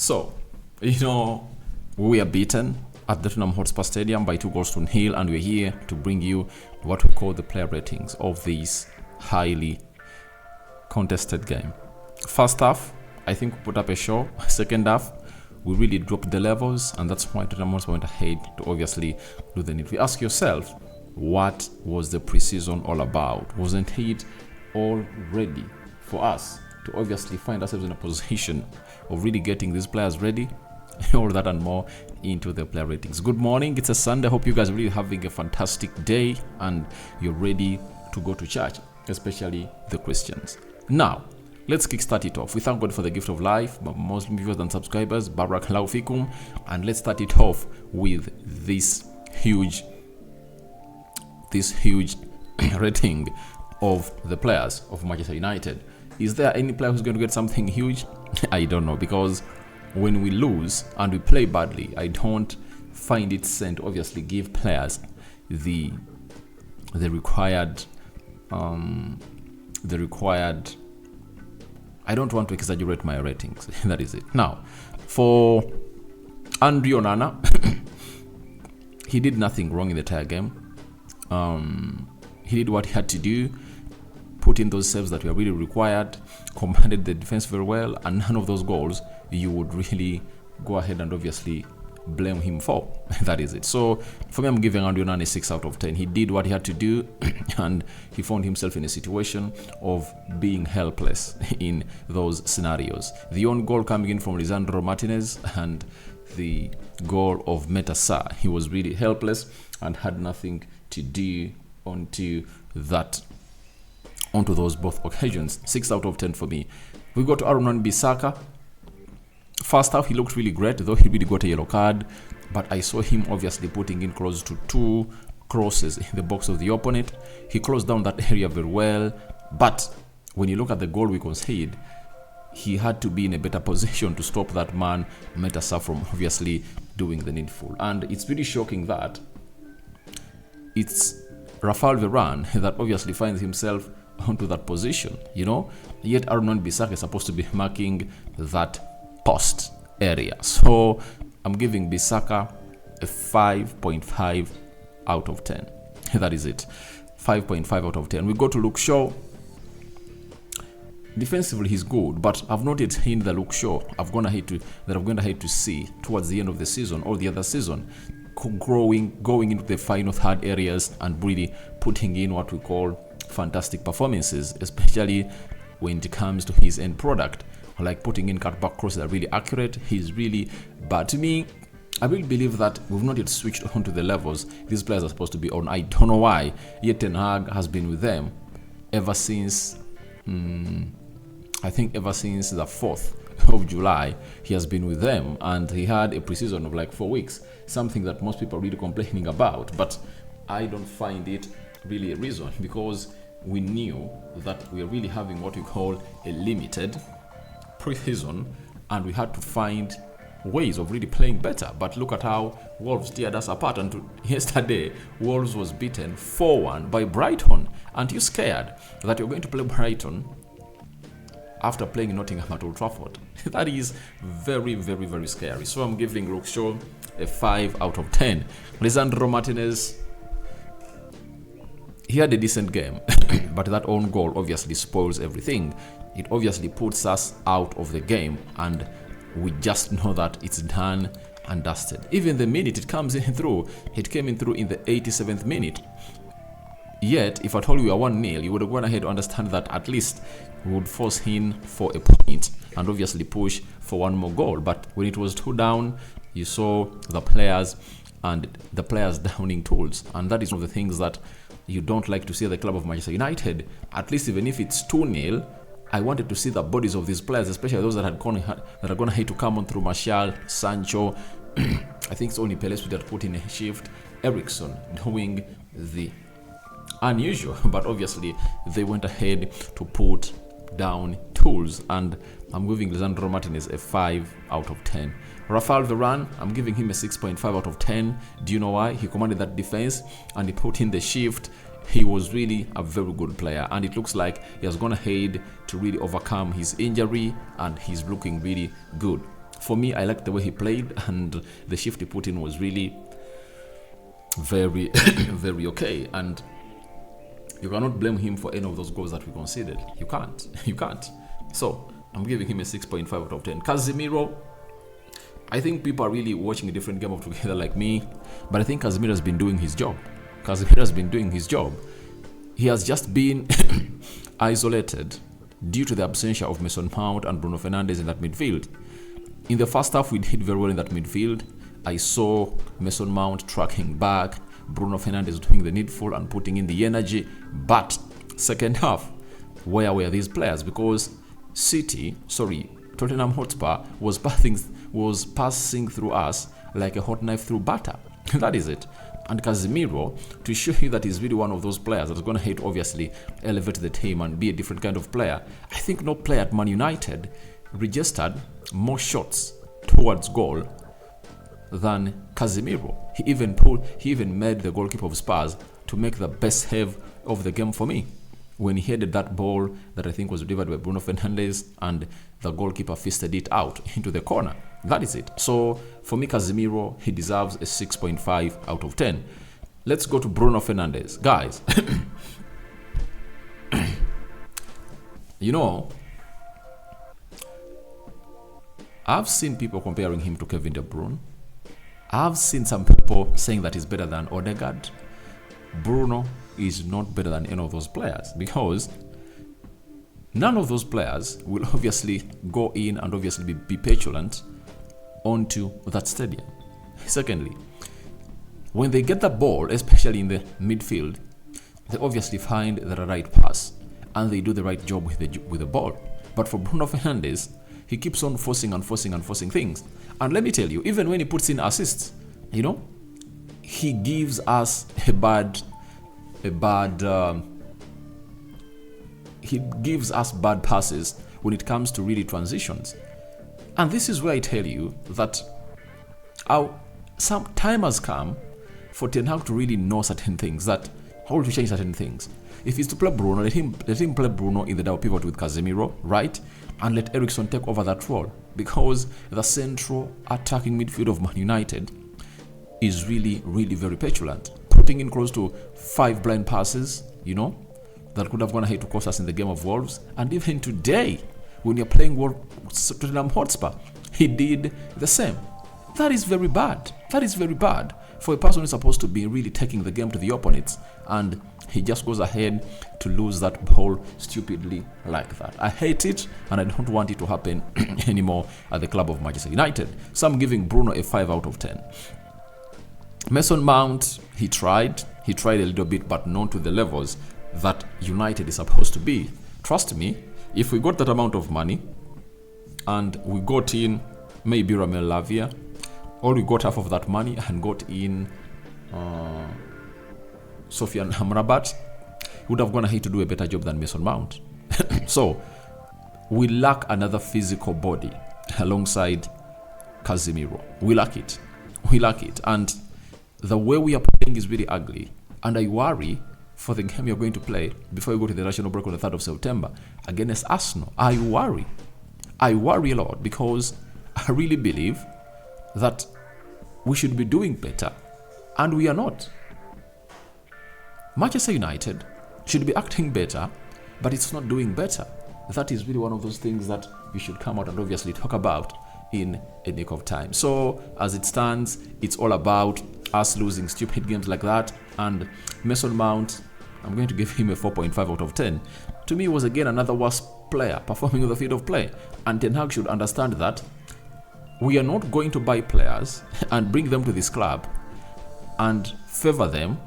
So, we are beaten at the Tottenham Hotspur Stadium by 2-0, and we're here to bring you what we call the player ratings of this highly contested game. First half, I think we put up a show. Second half, we really dropped the levels, and that's why Tottenham Hotspur went ahead to obviously do the need. If you ask yourself, what was the pre-season all about? Wasn't it all ready for us to obviously find ourselves in a position of really getting these players ready? All that and more into the player ratings. Good morning, it's a Sunday. Hope you guys are really having a fantastic day and you're ready to go to church, especially the Christians. Now, let's kickstart it off. We thank God for the gift of life, Muslim viewers and subscribers, Barakallahu fikum, and let's start it off with this huge rating of the players of Manchester United. Is there any player who's going to get something huge? I don't know, because when we lose and we play badly, I don't find it sane to obviously give players the required. I don't want to exaggerate my ratings. That is it. Now, for Andre Onana, he did nothing wrong in the entire game. He did what he had to do, put in those saves that were really required, commanded the defense very well, and none of those goals you would really go ahead and obviously blame him for. That is it. So for me, I'm giving Andre Onana a 6 out of 10. He did what he had to do and he found himself in a situation of being helpless in those scenarios. The own goal coming in from Lisandro Martinez and the goal of Metasa, he was really helpless and had nothing to do onto those both occasions. 6 out of 10 for me. We go to Aaron Wan-Bissaka. First half, he looked really great, though he really got a yellow card. But I saw him obviously putting in close to 2 crosses in the box of the opponent. He closed down that area very well. But when you look at the goal we conceded, he had to be in a better position to stop that man, Metasa, from obviously doing the needful. And it's really shocking that it's Rafael Varane that obviously finds himself onto that position, Yet Aaron Wan-Bissaka is supposed to be marking that post area. So I'm giving Bissaka a 5.5 out of 10. That is it. 5.5 out of 10. We go to Luke Shaw. Defensively, he's good, but I've not yet seen the Luke Shaw I'm going to hate to see towards the end of the season or the other season, going into the final third areas and really putting in what we call fantastic performances, especially when it comes to his end product, like putting in cutback crosses that are really accurate. He's really bad. To me, I really believe that we've not yet switched on to the levels these players are supposed to be on. I don't know why, yet Ten Hag has been with them ever since I think ever since the 4th of July, he has been with them, and he had a preseason of like 4 weeks, something that most people are really complaining about. But I don't find it really a reason, because we knew that we are really having what we call a limited preseason, and we had to find ways of really playing better. But look at how Wolves teared us apart, and yesterday Wolves was beaten 4-1 by Brighton. Aren't you scared that you're going to play Brighton after playing Nottingham at Old Trafford? That is very, very, very scary. So I'm giving Luke Shaw a 5 out of 10. Lisandro Martinez, he had a decent game, but that own goal obviously spoils everything. It obviously puts us out of the game, and we just know that it's done and dusted. Even the minute it came in through in the 87th minute. Yet, if I told you we are 1-0, you would have gone ahead to understand that at least we would force him for a point and obviously push for one more goal. But when it was 2 down, you saw the players downing tools, and that is one of the things that you don't like to see at the club of Manchester United. At least even if it's 2-0, I wanted to see the bodies of these players, especially those that are going to hate to come on through Martial, Sancho. I think it's only Pellistri that put in a shift. Ericsson doing the unusual, but obviously they went ahead to put down tools, and I'm giving Lisandro Martinez a 5 out of 10. Rafael Varane, I'm giving him a 6.5 out of 10. Do you know why? He commanded that defense and he put in the shift. He was really a very good player, and it looks like he has gone ahead to really overcome his injury, and he's looking really good. For me, I liked the way he played, and the shift he put in was really very, very okay. And you cannot blame him for any of those goals that we conceded. You can't. You can't. So I'm giving him a 6.5 out of 10. Casemiro, I think people are really watching a different game altogether like me, but I think Casemiro has been doing his job. Casemiro has been doing his job. He has just been isolated due to the absence of Mason Mount and Bruno Fernandes in that midfield. In the first half, we did very well in that midfield. I saw Mason Mount tracking back, Bruno Fernandes doing the needful and putting in the energy. But second half, where were these players? Because Tottenham Hotspur was passing through us like a hot knife through butter. That is it. And Casemiro, to show you that he's really one of those players that's going to obviously elevate the team and be a different kind of player. I think no player at Man United registered more shots towards goal than Casemiro. He even made the goalkeeper of Spurs to make the best save of the game for me when he headed that ball that I think was delivered by Bruno Fernandes and the goalkeeper fisted it out into the corner. That is it. So for me, Casemiro, he deserves a 6.5 out of 10. Let's go to Bruno Fernandes. Guys, you know, I've seen people comparing him to Kevin De Bruyne. I've seen some people saying that he's better than Odegaard. Bruno is not better than any of those players because none of those players will obviously go in and obviously be petulant onto that stadium. Secondly, when they get the ball, especially in the midfield, they obviously find the right pass and they do the right job with the ball. But for Bruno Fernandes, he keeps on forcing things. And let me tell you, even when he puts in assists, you know, he gives us he gives us bad passes when it comes to really transitions. And this is where I tell you that some time has come for Ten Hag to really know certain things, that how to change certain things. If he's to play Bruno, let him play Bruno in the double pivot with Casemiro, right? And let Eriksen take over that role, because the central attacking midfield of Man United is really, really very petulant. Putting in close to 5 blind passes, you know, that could have gone ahead to cost us in the game of Wolves. And even today, when you're playing Tottenham Hotspur, he did the same. That is very bad. That is very bad for a person who's supposed to be really taking the game to the opponents, and he just goes ahead to lose that ball stupidly like that. I hate it, and I don't want it to happen anymore at the club of Manchester United. So I'm giving Bruno a 5 out of 10. Mason Mount, he tried a little bit, but not to the levels that United is supposed to be. Trust me, if we got that amount of money and we got in maybe Ramel Lavia, or we got half of that money and got in Sofian Amrabat, would have gone ahead to do a better job than Mason Mount. So we lack another physical body alongside Casemiro. We lack it. And the way we are playing is really ugly. And I worry for the game you're going to play before you go to the national break on the 3rd of September against Arsenal. I worry a lot, because I really believe that we should be doing better, and we are not. Manchester United should be acting better, but it's not doing better. That is really one of those things that we should come out and obviously talk about in a nick of time. So as it stands, it's all about us losing stupid games like that. And Mason Mount, I'm going to give him a 4.5 out of 10. To me, was again another worst player performing on the field of play. And Ten Hag should understand that we are not going to buy players and bring them to this club and favor them,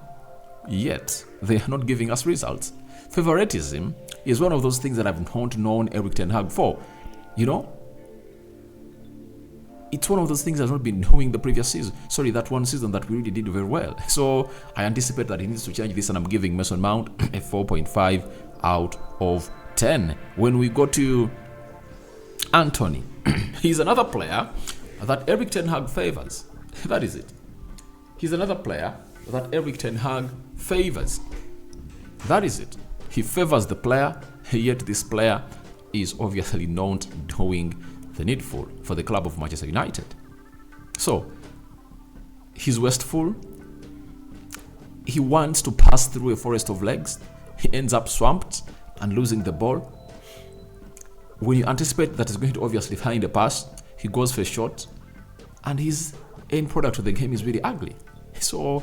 yet they are not giving us results. Favoritism is one of those things that I've not known Erik Ten Hag for. You know, it's one of those things I've not been knowing the previous season. Sorry, that one season that we really did very well. So I anticipate that he needs to change this, and I'm giving Mason Mount a 4.5 out of 10. When we go to Antony, he's another player that Erik Ten Hag favors. That is it. He's another player that Erik Ten Hag favors. That is it. He favors the player, yet this player is obviously not doing the needful for the club of Manchester United. So, he's wasteful. He wants to pass through a forest of legs. He ends up swamped and losing the ball. When you anticipate that he's going to obviously find a pass, he goes for a shot, and his end product of the game is really ugly. So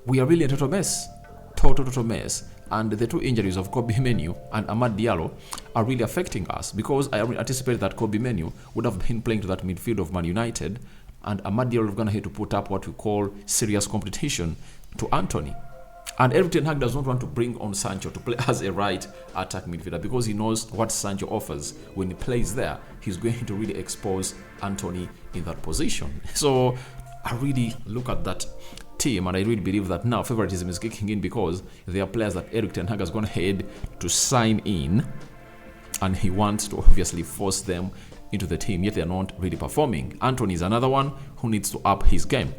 we are really a total mess. Total mess. And the two injuries of Kobbie Mainoo and Amad Diallo are really affecting us, because I anticipate that Kobbie Mainoo would have been playing to that midfield of Man United, and Amad Diallo is going to have to put up what we call serious competition to Antony. And Erik ten Hag does not want to bring on Sancho to play as a right attack midfielder, because he knows what Sancho offers. When he plays there, he's going to really expose Antony in that position. So I really look at that team, and I really believe that now favoritism is kicking in, because there are players that Erik ten Hag has gone ahead to sign in, and he wants to obviously force them into the team, yet they are not really performing. Antony is another one who needs to up his game.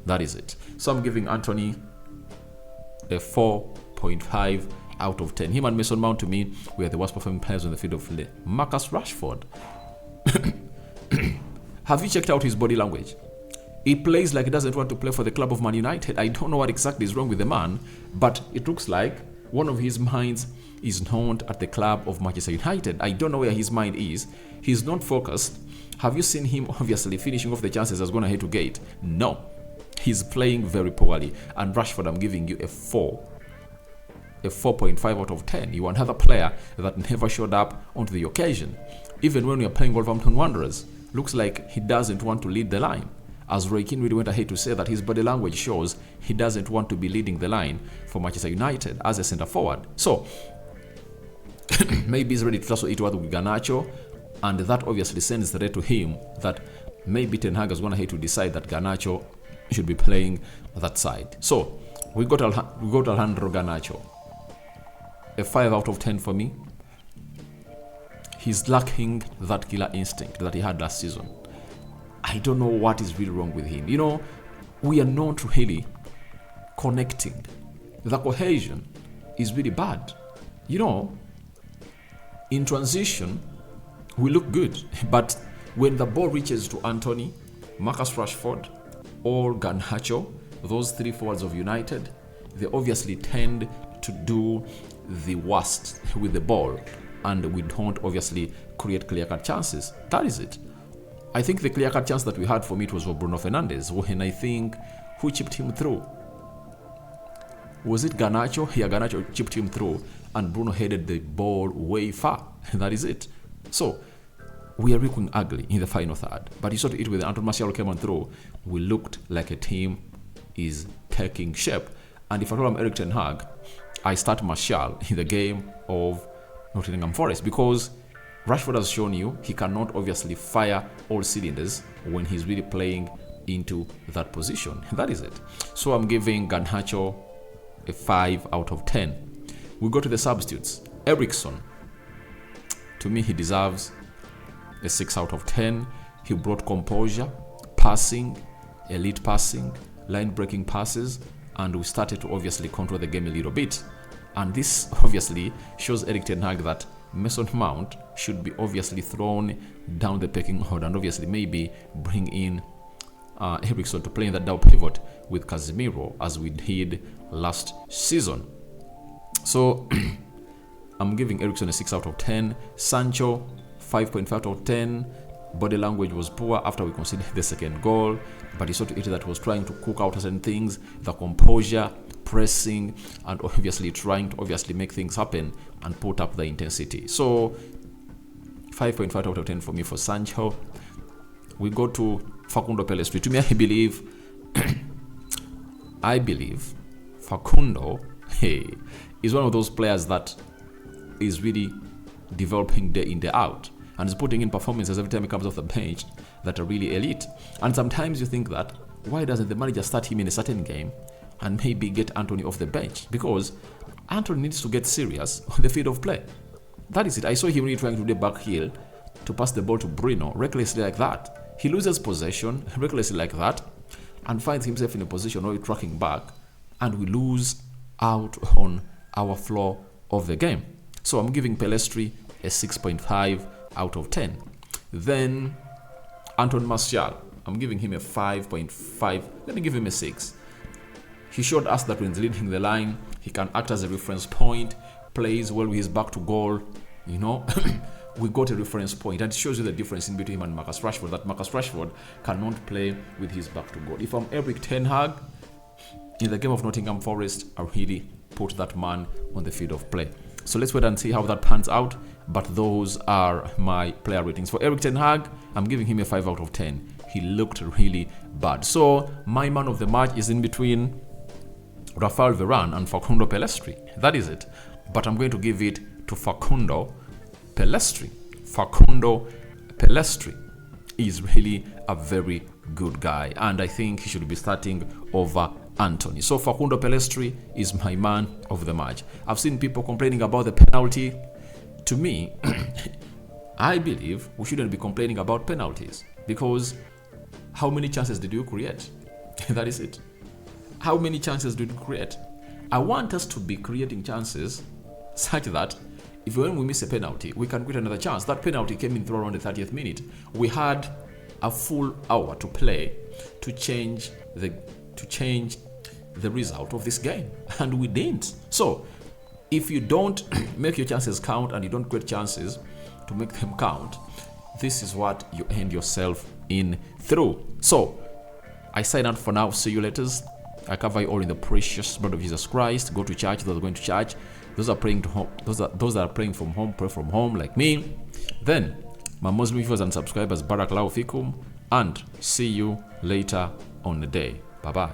That is it. So I'm giving Antony a 4.5 out of 10. Him and Mason Mount, to me, were the worst performing players on the field of play. Marcus Rashford. Have you checked out his body language? He plays like he doesn't want to play for the club of Man United. I don't know what exactly is wrong with the man, but it looks like one of his minds is not at the club of Manchester United. I don't know where his mind is. He's not focused. Have you seen him obviously finishing off the chances as going ahead to gate? No. He's playing very poorly. And Rashford, I'm giving you a 4.5 out of 10. You are another player that never showed up onto the occasion. Even when we are playing Wolverhampton Wanderers, looks like he doesn't want to lead the line. As Roy Keane really went ahead to say that his body language shows he doesn't want to be leading the line for Manchester United as a centre forward. So, maybe he's ready to tussle it with Garnacho, and that obviously sends the red to him that maybe Ten Hag is going ahead to decide that Garnacho should be playing that side. So, we got Alejandro Garnacho. A 5 out of 10 for me. He's lacking that killer instinct that he had last season. I don't know what is really wrong with him. You know, we are not really connecting. The cohesion is really bad. You know, in transition, we look good. But when the ball reaches to Antony, Marcus Rashford, or Garnacho, those three forwards of United, they obviously tend to do the worst with the ball. And we don't obviously create clear-cut chances. That is it. I think the clear-cut chance that we had for me, it was for Bruno Fernandes, when I think, who chipped him through? Was it Garnacho? Yeah, Garnacho chipped him through, and Bruno headed the ball way far. That is it. So, we are looking ugly in the final third. But you saw it with Antony Martial came on through. We looked like a team is taking shape. And if I am Erik ten Hag, I start Martial in the game of Nottingham Forest, because Rashford has shown you he cannot obviously fire all cylinders when he's really playing into that position. That is it. So I'm giving Garnacho a 5 out of 10. We go to the substitutes. Eriksen. To me, he deserves a 6 out of 10. He brought composure, passing, elite passing, line-breaking passes, and we started to obviously control the game a little bit. And this obviously shows Erik ten Hag that Mason Mount should be obviously thrown down the pecking order, and obviously maybe bring in Eriksen to play in that double pivot with Casemiro as we did last season. So I'm giving Eriksen a 6 out of 10. Sancho, 5.5 out of 10. Body language was poor after we conceded the second goal, but he saw to it that was trying to cook out certain things, the composure, pressing, and obviously trying to obviously make things happen and put up the intensity. So 5.5 out of 10 for me for Sancho. We go to Facundo Pellistri. To me, I believe Facundo is one of those players that is really developing day in, day out, and is putting in performances every time he comes off the bench that are really elite. And sometimes you think that, why doesn't the manager start him in a certain game and maybe get Antony off the bench? Because Antony needs to get serious on the field of play. That is it. I saw him really trying to do back heel to pass the ball to Bruno recklessly like that. He loses possession recklessly like that and finds himself in a position where he's tracking back, and we lose out on our flow of the game. So I'm giving Pellistri a 6.5 out of 10. Then Anton Martial, I'm giving him a 5.5. Let me give him a 6. He showed us that when he's leading the line, he can act as a reference point, plays well with his back to goal. You know, we got a reference point, and it shows you the difference in between him and Marcus Rashford, that Marcus Rashford cannot play with his back to goal. If I'm Eric Ten Hag, in the game of Nottingham Forest, I really put that man on the field of play. So let's wait and see how that pans out. But those are my player ratings. For Eric Ten Hag, I'm giving him a 5 out of 10. He looked really bad. So my man of the match is in between Rafael Varane and Facundo Pellistri. That is it. But I'm going to give it to Facundo Pellistri. Facundo Pellistri is really a very good guy, and I think he should be starting over Antony. So Facundo Pellistri is my man of the match. I've seen people complaining about the penalty. To me, I believe we shouldn't be complaining about penalties, because how many chances did you create? That is it. How many chances did you create? I want us to be creating chances such that if when we miss a penalty, we can create another chance. That penalty came in through around the 30th minute. We had a full hour to play to change the result of this game, and we didn't. So if you don't make your chances count and you don't create chances to make them count, this is what you end yourself in through. So I sign out for now. See you later. I cover you all in the precious blood of Jesus Christ. Go to church. Those are going to church. Those are praying to home. Those that are praying from home, pray from home like me. Then my Muslim viewers and subscribers, Barakallahu Fikum, and see you later on the day. Bye bye.